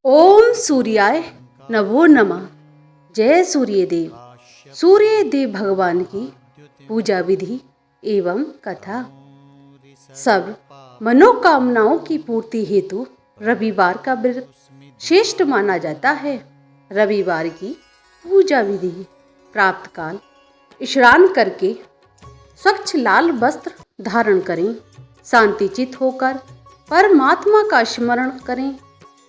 ओम सूर्याय नभो नमः। जय सूर्यदेव। सूर्यदेव भगवान की पूजा विधि एवं कथा। सब मनोकामनाओं की पूर्ति हेतु रविवार का व्रत श्रेष्ठ माना जाता है। रविवार की पूजा विधि। प्रातः काल स्नान करके स्वच्छ लाल वस्त्र धारण करें। शांतिचित होकर परमात्मा का स्मरण करें।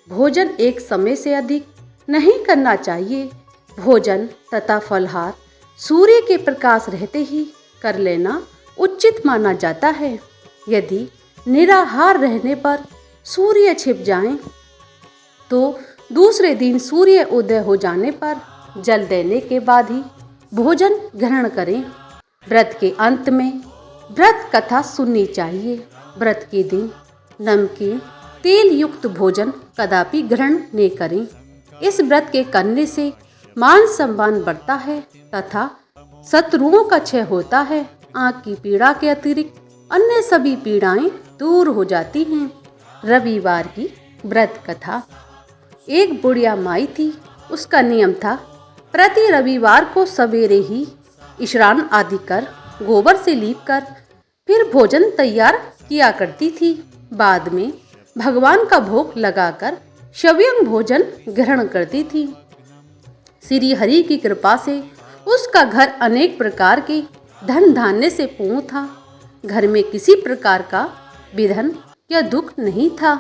भोजन एक समय से अधिक नहीं करना चाहिए। भोजन तथा फलहार सूर्य के प्रकाश रहते ही कर लेना उचित माना जाता है। यदि निराहार रहने पर सूर्य छिप जाएं, तो दूसरे दिन सूर्य उदय हो जाने पर जल देने के बाद ही भोजन ग्रहण करें। व्रत के अंत में व्रत कथा सुननी चाहिए। व्रत के दिन नमकीन तेल युक्त भोजन कदापि ग्रहण न करें। इस व्रत के करने से मान सम्मान बढ़ता है तथा शत्रुओं का क्षय होता है। आँख की पीड़ा के अतिरिक्त अन्य सभी पीड़ाएं दूर हो जाती हैं। रविवार की व्रत कथा। एक बुढ़िया माई थी। उसका नियम था प्रति रविवार को सवेरे ही स्नान आदि कर गोबर से लीप कर फिर भोजन तैयार किया करती थी। बाद में भगवान का भोग लगाकर स्वयं भोजन ग्रहण करती थी। श्री हरि की कृपा से उसका घर अनेक प्रकार के धन धान्य से पूर्ण था। घर में किसी प्रकार का विघ्न या दुख नहीं था।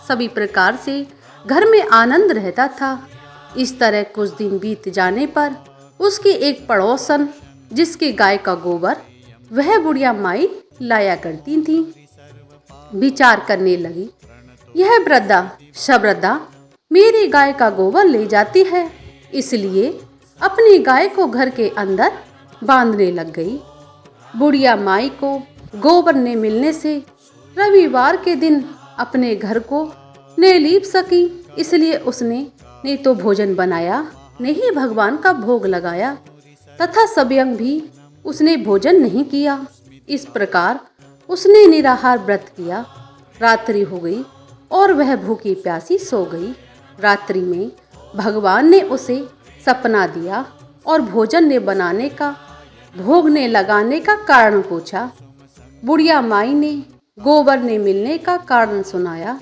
सभी प्रकार से घर में आनंद रहता था। इस तरह कुछ दिन बीत जाने पर उसकी एक पड़ोसन, जिसके गाय का गोबर वह बुढ़िया माई लाया करती थी, विचार करने लगी, यह वृद्धा सवृद्धा मेरी गाय का गोबर ले जाती है, इसलिए अपनी गाय को घर के अंदर बांधने लग गई। बुढ़िया माई को गोबर न मिलने से रविवार के दिन अपने घर को न लीप सकी, इसलिए उसने न तो भोजन बनाया न ही भगवान का भोग लगाया तथा स्वयं भी उसने भोजन नहीं किया। इस प्रकार उसने निराहार व्रत किया। रात्रि हो गई और वह भूखी प्यासी सो गई। रात्रि में भगवान ने उसे सपना दिया और भोजन ने बनाने का भोग ने लगाने का कारण पूछा। बुढ़िया माई ने गोबर ने मिलने का कारण सुनाया।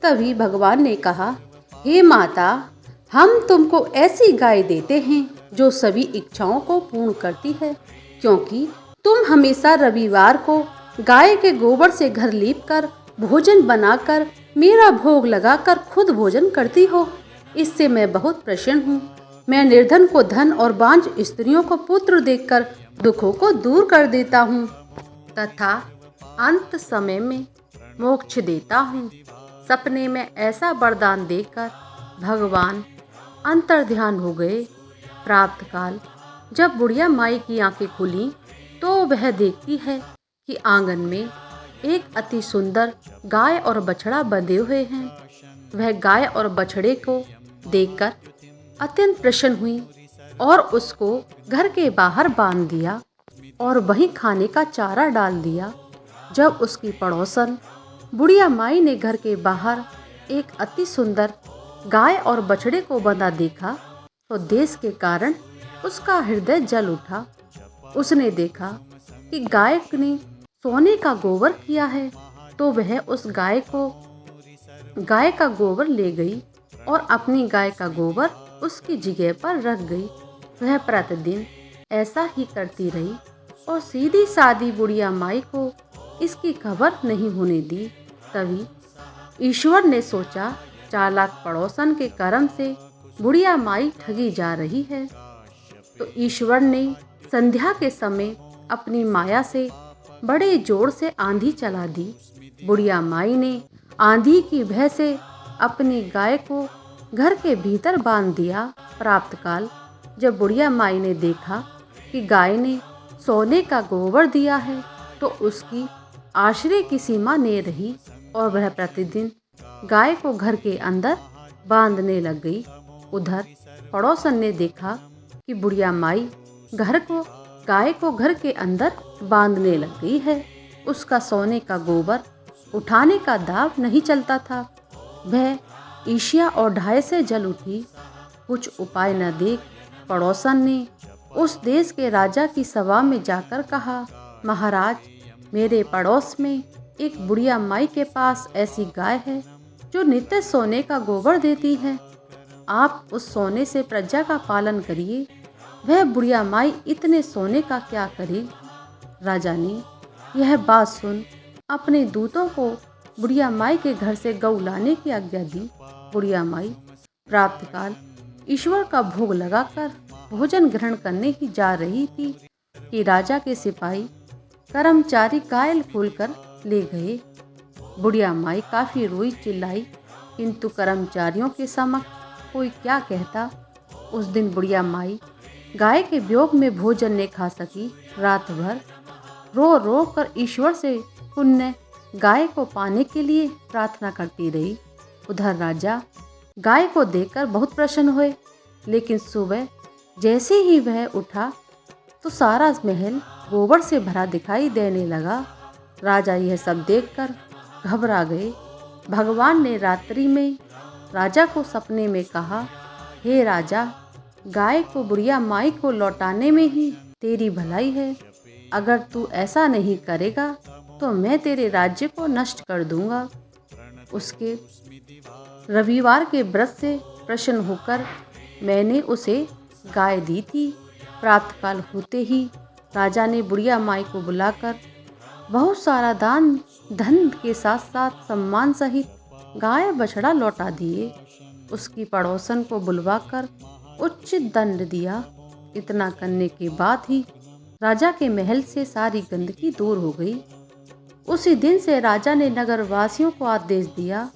तभी भगवान ने कहा, हे माता, हम तुमको ऐसी गाय देते हैं जो सभी इच्छाओं को पूर्ण करती है, क्योंकि तुम हमेशा रविवार को गाय के गोबर से घर लीप कर भोजन बनाकर मेरा भोग लगाकर खुद भोजन करती हो। इससे मैं बहुत प्रसन्न हूँ। मैं निर्धन को धन और बांझ स्त्रियों को पुत्र देकर दुखों को दूर कर देता हूँ तथा अंत समय में मोक्ष देता हूँ। सपने में ऐसा वरदान देकर भगवान अंतर्ध्यान हो गए। प्रातः काल जब बुढ़िया माई की आंखें खुली तो वह देखती है कि आंगन में एक अति सुंदर गाय और बछड़ा बंधे हुए हैं। वह गाय और बछड़े को देखकर अत्यंत प्रसन्न हुई और उसको घर के बाहर बांध दिया और वहीं खाने का चारा डाल दिया। जब उसकी पड़ोसन बुढ़िया माई ने घर के बाहर एक अति सुंदर गाय और बछड़े को बंधा देखा तो देश के कारण उसका हृदय जल उठा। उसने देखा कि गाय ने सोने का गोबर किया है, तो वह उस गाय का गोबर ले गई और अपनी गाय का गोबर उसकी जगह पर रख गई। वह प्रतिदिन ऐसा ही करती रही और सीधी सादी बुढ़िया माई को इसकी खबर नहीं होने दी। तभी ईश्वर ने सोचा, चालाक पड़ोसन के कर्म से बुढ़िया माई ठगी जा रही है, तो ईश्वर ने संध्या के समय अपनी माया से बड़े जोर से आंधी चला दी। बुढ़िया माई ने आंधी की भय से अपनी गाय को घर के भीतर बांध दिया। प्रातःकाल जब बुढ़िया माई ने देखा कि गाय ने सोने का गोबर दिया है, तो उसकी आश्रय की सीमा न रही और वह प्रतिदिन गाय को घर के अंदर बांधने लग गई। उधर पड़ोसन ने देखा कि बुढ़िया माई गाय को घर के अंदर बांधने लग गई है। उसका सोने का गोबर उठाने का दाव नहीं चलता था। वह ईर्ष्या और ढाई से जल उठी। कुछ उपाय न देख पड़ोसन ने उस देश के राजा की सभा में जाकर कहा, महाराज, मेरे पड़ोस में एक बुढ़िया माई के पास ऐसी गाय है जो नित्य सोने का गोबर देती है। आप उस सोने से प्रजा का पालन करिए। वह बुढ़िया माई इतने सोने का क्या करे। राजा ने यह बात सुन अपने दूतों को बुढ़िया माई के घर से गऊ लाने की आज्ञा दी। बुढ़िया माई प्रातःकाल ईश्वर का भोग लगाकर भोजन ग्रहण करने की जा रही थी कि राजा के सिपाही कर्मचारी घायल खोलकर ले गए। बुढ़िया माई काफी रोई चिल्लाई, किंतु कर्मचारियों के समक्ष कोई क्या कहता। उस दिन बुढ़िया माई गाय के वियोग में भोजन नहीं खा सकी। रात भर रो रो कर ईश्वर से पुण्य गाय को पाने के लिए प्रार्थना करती रही। उधर राजा गाय को देखकर बहुत प्रसन्न हुए, लेकिन सुबह जैसे ही वह उठा तो सारा महल गोबर से भरा दिखाई देने लगा। राजा यह सब देखकर घबरा गए। भगवान ने रात्रि में राजा को सपने में कहा, हे राजा, गाय को बुढ़िया माई को लौटाने में ही तेरी भलाई है। अगर तू ऐसा नहीं करेगा तो मैं तेरे राज्य को नष्ट कर दूंगा। उसके रविवार के व्रत से प्रसन्न होकर मैंने उसे गाय दी थी। प्रातःकाल होते ही राजा ने बुढ़िया माई को बुलाकर बहुत सारा दान धन के साथ साथ सम्मान सहित गाय बछड़ा लौटा दिए। उसकी पड़ोसन को बुलवाकर उचित दंड दिया। इतना करने के बाद ही राजा के महल से सारी गंदगी दूर हो गई। उसी दिन से राजा ने नगरवासियों को आदेश दिया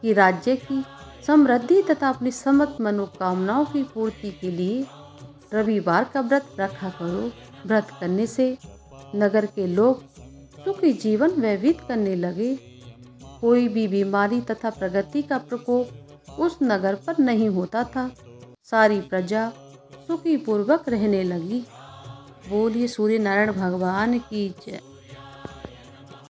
कि राज्य की समृद्धि तथा अपनी समस्त मनोकामनाओं की पूर्ति के लिए रविवार का व्रत रखा करो। व्रत करने से नगर के लोग सुखी जीवन व्यतीत करने लगे। कोई भी बीमारी तथा प्रगति का प्रकोप उस नगर पर नहीं होता था। सारी प्रजा सुखी पूर्वक रहने लगी। बोलिए सूर्य नारायण भगवान की जय।